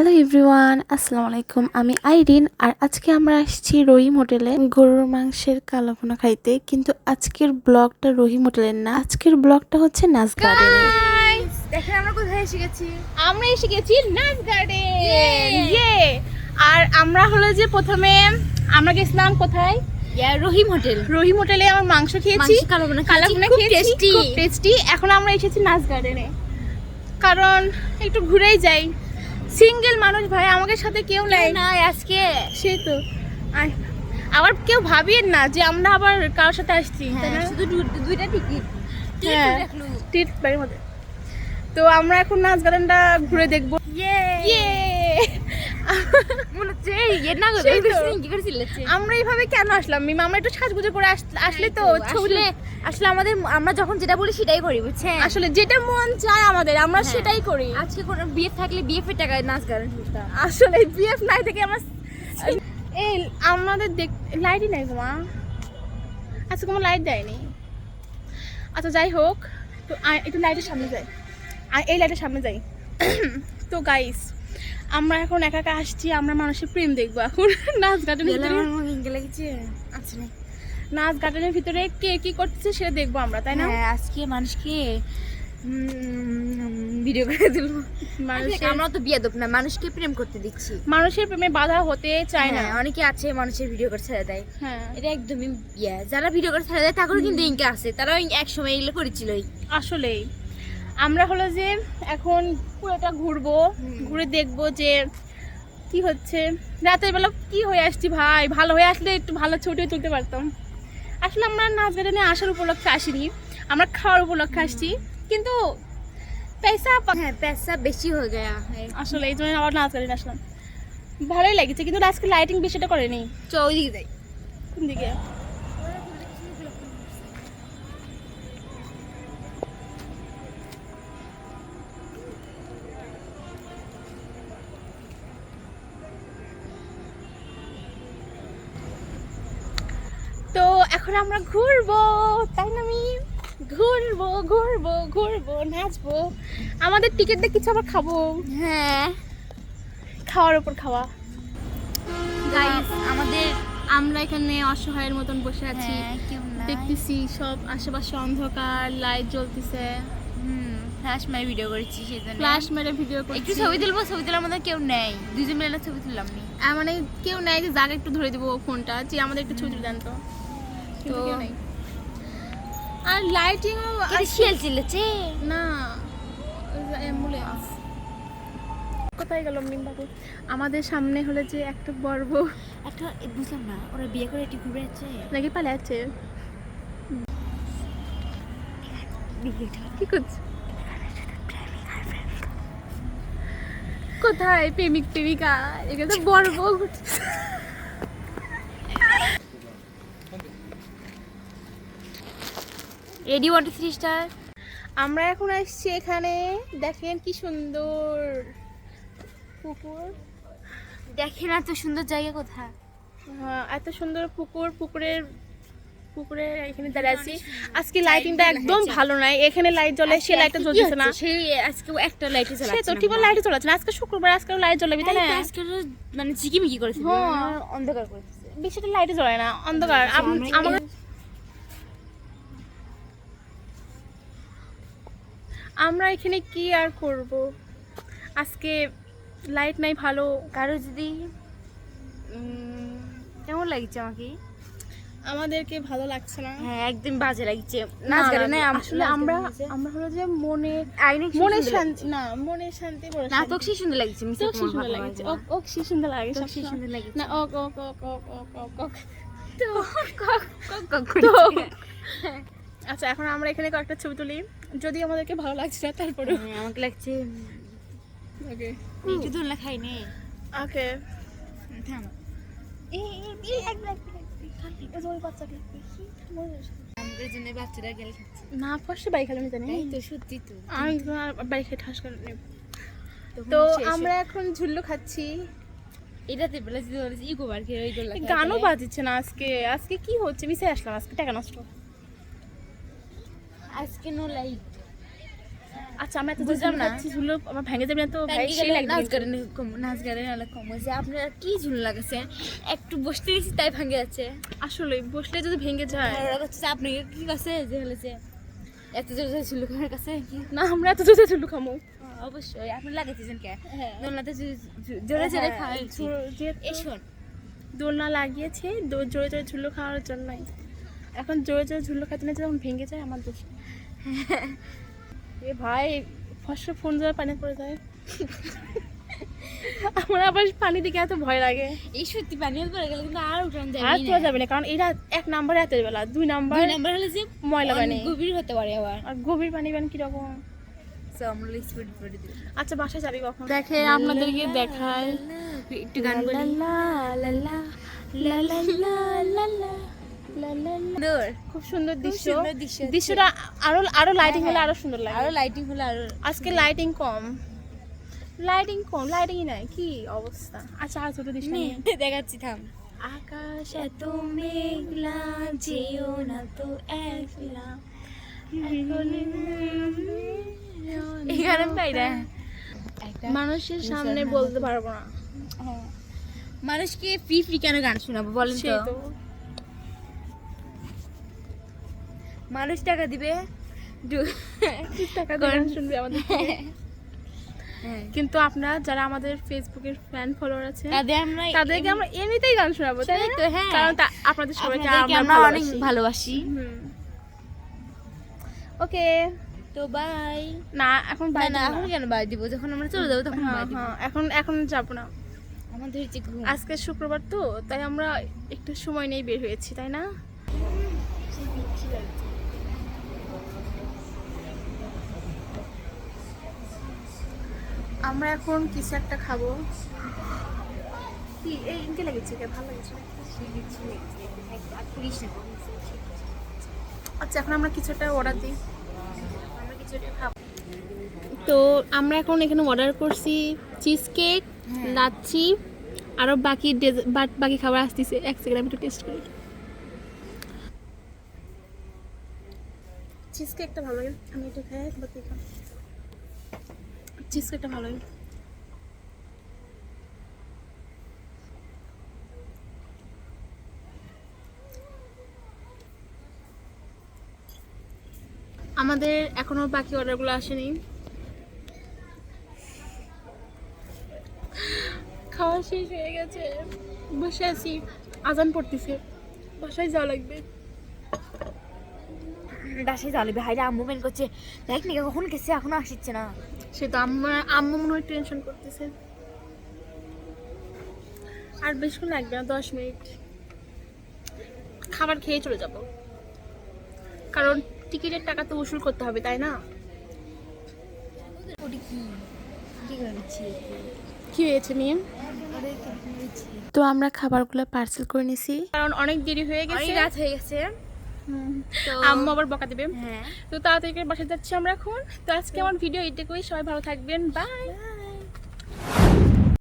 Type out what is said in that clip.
Hello everyone, আসসালামু আলাইকুম। আমি আইরিন আর আজকে আমরা আসছি রহিম হোটেলে গরুর মাংসের কালো ভুনা খাইতে। কিন্তু আজকের ব্লগটা রহিম হোটেলের না, আজকের ব্লগটা হচ্ছে নাচ গার্ডেনের। গাইস দেখেন আমরা কোথায় এসে গেছি। আমরা এসে গেছি নাচ গার্ডেন। ইয়ে আর আমরা হলো যে প্রথমে আমরা গেছিলাম কোথায়, রহিম হোটেল। রহিম হোটেলে আমার মাংস খেয়েছি, কালো ভুনা খুব টেস্টি টেস্টি। এখন আমরা এসেছি নাচ গার্ডেনে, কারণ একটু ঘুরেই যাই। সিঙ্গেল মানুষ ভাই, আমাদের সাথে কেউ নাই না আজকে সেই তো। আবার কেউ ভাবিয়েন না যে আমরা আবার কারোর সাথে আসছি, তাই না? শুধু দুইটা টিকিট হ্যাঁ, টিট বাড়ির মধ্যে। তো আমরা এখন নাচ গার্ডেনটা ঘুরে দেখবো। ইয়ে মনে হচ্ছে ইয়ে না গো, সেই তো। কি করছিলেছে? আমরা এইভাবে কেন আসলাম মিম? আমরা একটু সাজগুজে করে আসলে তো ছবি আসলে আমরা যখন যেটা বলি সেটাই করি, বুঝছেন? আসলে যেটা মন চায় আমাদের, আমরা হ্যাঁ। সেটাই করি। আজকে কোনো বিয়ে থাকলে বিয়ে এর টাকায় নাচ গান করতাম। আসলে বিএফ নাই থেকে আমরা এই আমাদের লাইটই নাই গো মা, আজকে কোনো লাইট দেয়নি। আচ্ছা যাই হোক, তো একটু লাইটের সামনে যাই, এই লাইটের সামনে যাই। তো গাইস, আমরা এখন একা একা আসছি, আমরা মানুষের প্রেম দেখবো এখন নাচ গার্ডেনের ভিতরে। লাগছে আচ্ছা না, নাচ গার্ডেনের ভিতরে কে কি করতেছে সেটা দেখবো আমরা, তাই না? হ্যাঁ, আজকে মানুষকে ভিডিও করে দিল। আমরা তো বিয়ে দেব না, মানুষকে প্রেম করতে দিচ্ছি। মানুষের প্রেমে বাধা হতে চায় না। হ্যাঁ, অনেকে আছে মানুষের ভিডিও করে ছেড়ে দেয়। হ্যাঁ, এটা একদমই যারা ভিডিও করে ছেড়ে দেয় তাদেরও কিন্তু ইনকা আছে, তারাও এক সময় এগুলো করেছিলই। আসলেই আমরা হলো যে এখন পুরোটা ঘুরবো, ঘুরে দেখবো যে কি হচ্ছে। রাতের বেলা কি হয়ে আসছি ভাই, ভালো হয়ে আসলে একটু ভালো ছবিও তুলতে পারতাম। আসলে আমরা নাচ গার্ডেনে আসার উপলক্ষে আসিনি, আমরা খাওয়ার উপলক্ষে আসছি, কিন্তু पैसा বেশি হয়ে গয়া। আসলে এই জন্য আবার নাচ গার্ডেনে আসলাম। ভালোই লাগছে, কিন্তু আজকে লাইটিং বেশিটা করেনি। চ ওইদিকে যাই। কোন দিকে? তো এখন আমরা ঘুরবো, তাই না মিম? ঘুরবো ঘুরবো ঘুরবো, নাচবো, আমাদের টিকিট দিয়ে কিছু আবার খাবো। হ্যাঁ খাওয়ার উপর খাওয়া। গাইস, আমরা এখানে অসহায়ের মতন বসে আছি, কেউ নাই। দেখতেছি সব আশেপাশে অন্ধকার, লাইট জ্বলতেছে, ফ্ল্যাশ মাই ভিডিও করেছি সেজন্য। ফ্ল্যাশ মেরে ভিডিও করছি। একটু ছবি তুলবো, ছবি তোলার মধ্যে কেউ নেই, দুজন মিলে ছবি তুললাম নি। মানে কেউ নাই যে যাকে একটু ধরে দেবো ফোনটা, যে আমাদের একটু ছবি তুলে দেন তো, কিন্তু তো- কেউ নেই। আর লাইটিংও শিয়াল চিল্লেছে না, অ্যাম্বুলেন্স কোথায় গেল মিম বাবু? আমাদের সামনে হলে যে একটা বর্ব একটা, বুঝলাম না ওরা বিয়ে করে এটি ঘুরে আছে নাকি পালে আছে, কি করছে? কোথায় প্রেমিক প্রেমিকা? এখানে তো বর্ব ঘুরছে। Ready 1 2 3 star. আমরা এখন আসছি এখানে, দেখেন কি সুন্দর পুকুর। দেখেন এত সুন্দর জায়গা কোথায়। হ্যাঁ, এত সুন্দর পুকুর, পুকুরে এখানে দাঁড়িয়ে আছি। আজকে লাইটিংটা একদম ভালো নাই, এখানে লাইট জ্বলে, সে লাইটটা জ্বলছে না। সেই আজকে একটা লাইটে সে জ্বালাচ্ছে তো ঠিক লাইট জ্বলাচ্ছে না। আজকে শুক্রবার, আজকে লাইট জ্বলাবি তাই না? আজকে মানে চিকিমিকি করেছে, হ্যাঁ। অন্ধকার করেছে। বেশিটা লাইটে জ্বলে না, অন্ধকার। আমাদের আমরা এখানে কি আর করব, আজকে লাইট নাই ভালো। কারো যদি কেমন লাগছে আমাকে? আমাদেরকে ভালো লাগছে না। হ্যাঁ, একদম বাজে লাগছে। না, নাচ না, গানে না, আসলে আমরা হলো যে মনের শান্তি না, মনের শান্তি বড় না, শান্তি। তোকে সেই সুন্দর লাগছে। তো কি সুন্দর লাগছে, ওক কি সুন্দর লাগে, তোকে সব সেই সুন্দর লাগছে। না, ওক ওক ওক ওক ওক ওক ওক। তো আচ্ছা, এখন আমরা এখানে কয়েকটা ছবি তুলি, যদি আমাদেরকে ভালো লাগছে না তারপরে। আমাকে লাগছে ওকে একটু দোলনা খাই নে। ওকে। থাম। আমাদের জন্য বাচ্চারা গেল খাচ্ছে। না, ফার্স্টে বাড়ি খেলাম জানি তাই তো, সত্যি তো। আমি বাড়ি খেয়ে ঠাস করে নেব। তখন তো শেষ আমরা এখন ঝুল্লু খাচ্ছি। এটাতে বলে যদি বলেছি ইকো পার্কে ওই দোলনা খাই গানও তাহলে। বাজছে না আজকে। আজকে কি হচ্ছে, মিশে আসলাম আজকে, টাকা নষ্ট। আজকে নো লাইট। আচ্ছা আমি এত বুঝলাম না। ঝুলো আমার ভেঙে যাবে না তো ভাই নাচ সেই লাগবে গানে নাচ গানে অনেক কম হয়েছে। আপনারা কি ঝুল লাগাছে? একটু বসতে গেছি তাই ভাঙে যাচ্ছে। আসলে বসলে যদি ভেঙে যায় আর ওরা হচ্ছে আপনি কি কাছে যে হলেছে এত জোরে জোরে ঝুল আমার কাছে কি? না আমরা এত জোরে ঝুলো খামো অবশ্যই আপনি লাগাইতেছেন কে? হ্যাঁ। দোলনাতে জোরে জোরে খাওয়াই যে শোন দোলনা লাগিয়েছে জোরে জোরে ঝুলো খাওয়ার জন্যই। এখন জোরে জোরে ঝুলো খাইতে না যখন ভেঙে যায় আমার দোষ। এ ভাই ফসল ফোন যাওয়ার পানি পড়ে যায়। আমার আবার পানি দিকে এত ভয় লাগে। এই সত্যি পানি পড়ে গেলে কিন্তু আর উঠান আর যাবে তোলা যাবে না কারণ এরা 1 নাম্বার রাতের বেলা 2 নাম্বার দুই নাম্বার হলে যে ময়লা পানি গভীর হতে পারে আবার। আর গভীর পানি বান কিরকম। সো আমরা স্পিড করে দিই। আচ্ছা বাসায় যাবি কখন? দেখে আপনাদেরকে দেখায় একটু গান বলি। সুন্দর। খুব সুন্দর দৃশ্য। সুন্দর দৃশ্য হচ্ছে। দৃশ্যটা আরো লাইটিং হলে আরো সুন্দর লাগে। আরো লাইটিং হলে আরো আজকে লাইটিং কম লাইটিংই নাই কি অবস্থা। আচ্ছা আর ছোট দৃশ্য নিয়ে দেখাচ্ছি থাম। আকাশ এত মেঘলা যেও না তো একলা। এই গানটাই না মানুষের সামনে বলতে পারবো না। মানুষকে ফ্রি ফ্রি কেন গান শোনাবো বলেন সেই তো? তো মানুষ টাকা দিবে টাকা দিয়ে গান শুনবে আমাদের থেকে। কিন্তু আপনারা যারা আমাদের ফেসবুকের ফ্যান ফলোয়ার আছে তাদেরকে আমরা এমনিতেই গান শোনাবো তাই সেটাই তো, হ্যাঁ। কারণ আপনাদের সবাইকে আপনাদেরকে আমরা আমরা অনেক ভালোবাসি। ভালোবাসি। ওকে তো বাই। না এখন না বাই না এখন কেন বাই দিব? যখন আমরা চলে যাবো তখন বাই দিব। এখন যাবো না। আমাদের হচ্ছে ঘুম। আজকে শুক্রবার তো তাই আমরা একটু সময় নিয়ে বের হয়েছি তাই না? আমরা এখন কিছু একটা খাবো। কি এই ইনকে লেগেছে কে ভালো লেগেছে? আচ্ছা এখন আমরা কিছু একটা অর্ডার দিই। আমরা কিছু একটা খাবো। তো আমরা এখন এখানে অর্ডার করছি চিজ কেক, লাচ্ছি, আরো বাকি খাবার আসতেছে। 1 সেকেন্ড আমি একটু টেস্ট করি। চিজ কেকটা ভালো লাগে, আমি এটা খাই বাকি খাই। চিজ কেকটা ভালো লাগে। আমাদের এখনো বাকি অর্ডারগুলো আসেনি। খাওয়া শেষ হয়ে গেছে, বসে আছি, আজান পড়তেছে, বাসায় যাওয়া লাগবে। বাসায় জ্বালাবে হাইরে আম্মু মেন করছে দেখ নি কখন গেছে এখনো আসছে না। সে তো আম্মু মনে হয় টেনশন করতেছে। আর বেশিক্ষণ লাগবে না, 10 মিনিট খাবার খেয়ে চলে যাব, কারণ টিকিটের টাকা তো উসুল করতে হবে তাই না? কি হয়েছে মেয়ে? তো আমরা খাবারগুলো পার্সেল করে নিছি কারণ অনেক দেরি হয়ে অনেক গেছে, রাত হয়ে গেছে। তো আম্মু আবার বকা দিবে। হ্যাঁ তো তাড়াতাড়ি করে বাসায় যাচ্ছি আমরা এখন। তো আজকে আমার ভিডিও এইটুকুই, সবাই ভালো থাকবেন, বাই।